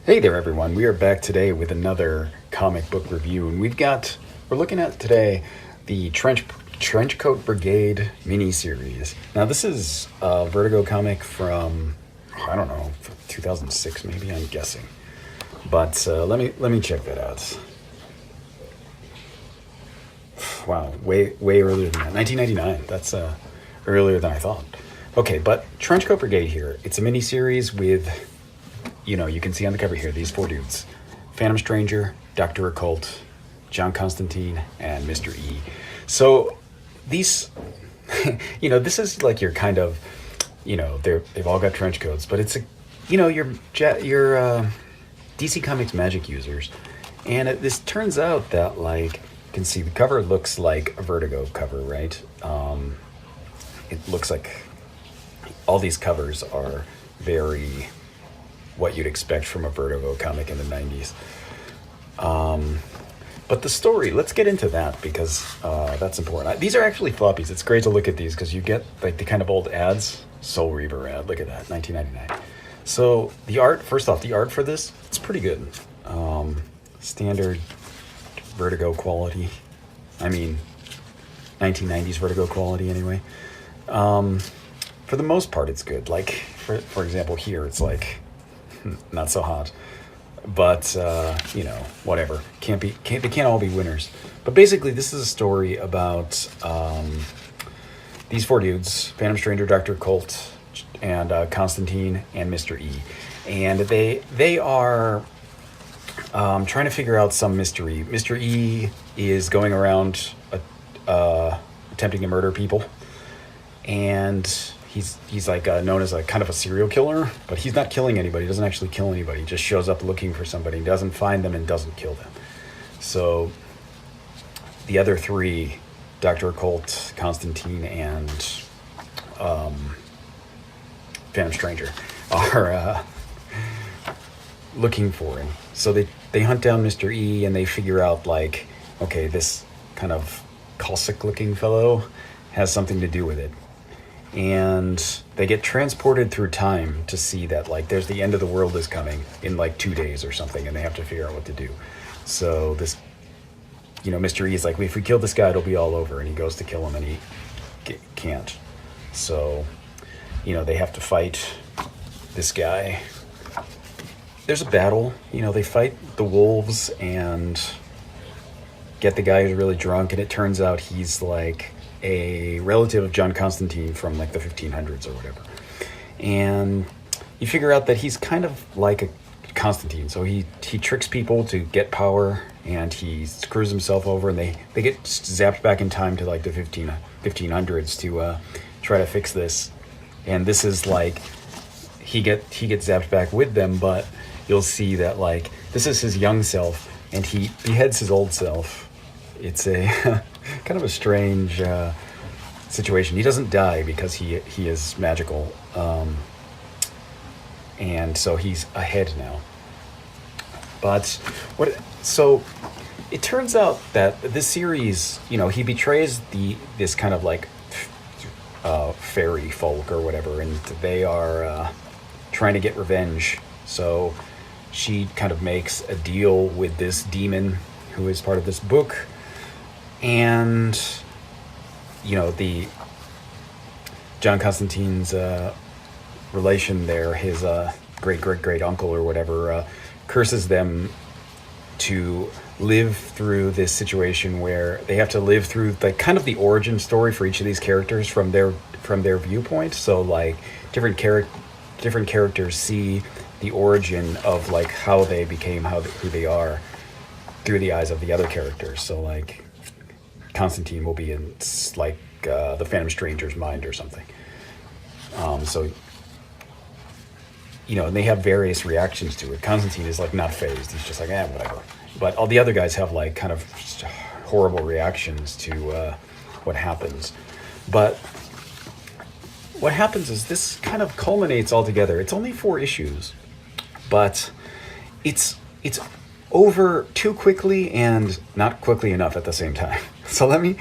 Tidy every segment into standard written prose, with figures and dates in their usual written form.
Hey there, everyone. We are back today with another comic book review, and we're looking at today the Trenchcoat Brigade miniseries. Now, this is a Vertigo comic from, I don't know, 2006 maybe, I'm guessing. But let me check that out. Wow, way earlier than that. 1999. That's earlier than I thought. Okay, but Trenchcoat Brigade here. It's a miniseries with, you can see on the cover here, these four dudes. Phantom Stranger, Dr. Occult, John Constantine, and Mr. E. So these, this is like your kind of, they've all got trench coats, but it's your DC Comics magic users. And this turns out that, you can see the cover looks like a Vertigo cover, right? It looks like all these covers are very what you'd expect from a Vertigo comic in the 90s. But the story, let's get into that because that's important. These are actually floppies. It's great to look at these because you get the kind of old ads. Soul Reaver ad, look at that, 1999. So the art for this, it's pretty good. Standard Vertigo quality. I mean, 1990s Vertigo quality anyway. For the most part, it's good. Like, for example, here, it's not so hot. But, whatever. They can't all be winners. But basically, this is a story about these four dudes, Phantom Stranger, Dr. Occult, and Constantine, and Mr. E. And they are trying to figure out some mystery. Mr. E is going around attempting to murder people. And he's known as a kind of a serial killer, but he's not killing anybody. He doesn't actually kill anybody. He just shows up looking for somebody, doesn't find them, and doesn't kill them. So the other three, Dr. Occult, Constantine, and Phantom Stranger, are looking for him. So they hunt down Mr. E, and they figure out, okay, this kind of Cossack-looking fellow has something to do with it. And they get transported through time to see that there's the end of the world is coming in 2 days or something, and they have to figure out what to do. So this, Mr. E is if we kill this guy, it'll be all over, and he goes to kill him, and he can't. So, they have to fight this guy. There's a battle. They fight the wolves and get the guy who's really drunk, and it turns out he's a relative of John Constantine from the 1500s or whatever. And you figure out that he's kind of like a Constantine. So he tricks people to get power, and he screws himself over, and they get zapped back in time to the 1500s to try to fix this. And this is he gets zapped back with them, but you'll see that this is his young self, and he beheads his old self. It's a kind of a strange situation. He doesn't die because he is magical, and so he's ahead now. But so it turns out that this series, he betrays this kind of fairy folk or whatever, and they are trying to get revenge. So she kind of makes a deal with this demon who is part of this book. And, the John Constantine's relation there, his great uncle or whatever, curses them to live through this situation where they have to live through the origin story for each of these characters from their viewpoint. So different characters see the origin of how they became who they are through the eyes of the other characters. So Constantine will be in the Phantom Stranger's mind or something. So and they have various reactions to it. Constantine is not phased. He's just whatever. But all the other guys have kind of horrible reactions to what happens. But what happens is this kind of culminates all together. It's only 4 issues, but it's over too quickly and not quickly enough at the same time. So let me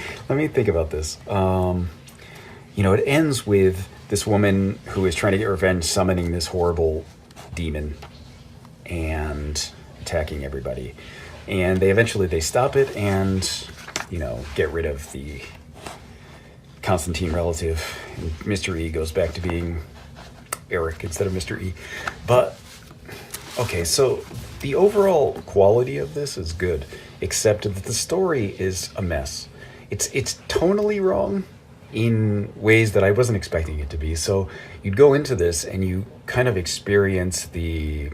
think about this. It ends with this woman who is trying to get revenge summoning this horrible demon, and attacking everybody. And they stop it and, get rid of the Constantine relative. And Mr. E goes back to being Eric instead of Mr. E. But, okay, so the overall quality of this is good, except that the story is a mess. It's tonally wrong in ways that I wasn't expecting it to be. So you'd go into this and you kind of experience the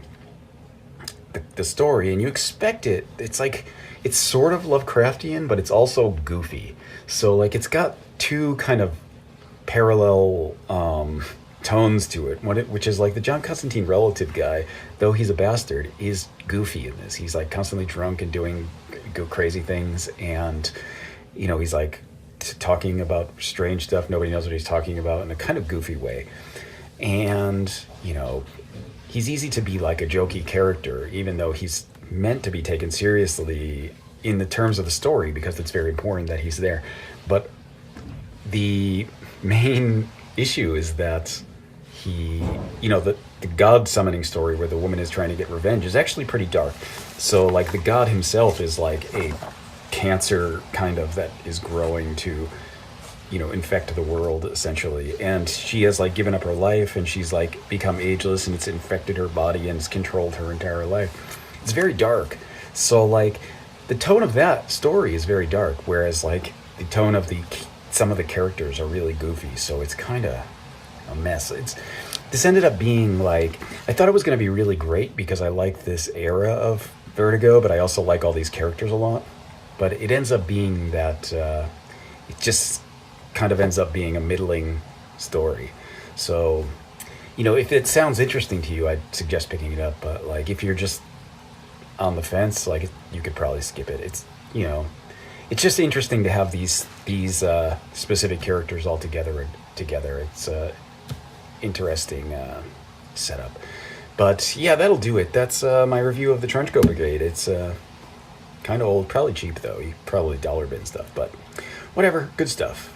story and you expect it. It's like, it's sort of Lovecraftian, but it's also goofy. So like it's got two kind of parallel tones to it, which is like the John Constantine relative guy, though he's a bastard, is goofy in this. He's like constantly drunk and doing crazy things, and he's like talking about strange stuff. Nobody knows what he's talking about in a kind of goofy way. And he's easy to be like a jokey character, even though he's meant to be taken seriously in the terms of the story, because it's very important that he's there. But the main issue is that the god summoning story where the woman is trying to get revenge is actually pretty dark. So like the god himself is like a cancer kind of that is growing to infect the world essentially, and she has like given up her life and she's like become ageless and it's infected her body and it's controlled her entire life. It's very dark. So like the tone of that story is very dark, whereas like the tone of some of the characters are really goofy. So it's kind of a mess. This ended up being like, I thought it was going to be really great because I like this era of Vertigo, but I also like all these characters a lot. But it ends up being that it just kind of ends up being a middling story. So, if it sounds interesting to you, I'd suggest picking it up. But like, if you're just on the fence, like you could probably skip it. It's it's just interesting to have these specific characters all together. It's interesting setup. But yeah, that'll do it. That's my review of the Trenchcoat Brigade. It's kind of old, probably cheap though. You probably dollar bin stuff, but whatever, good stuff.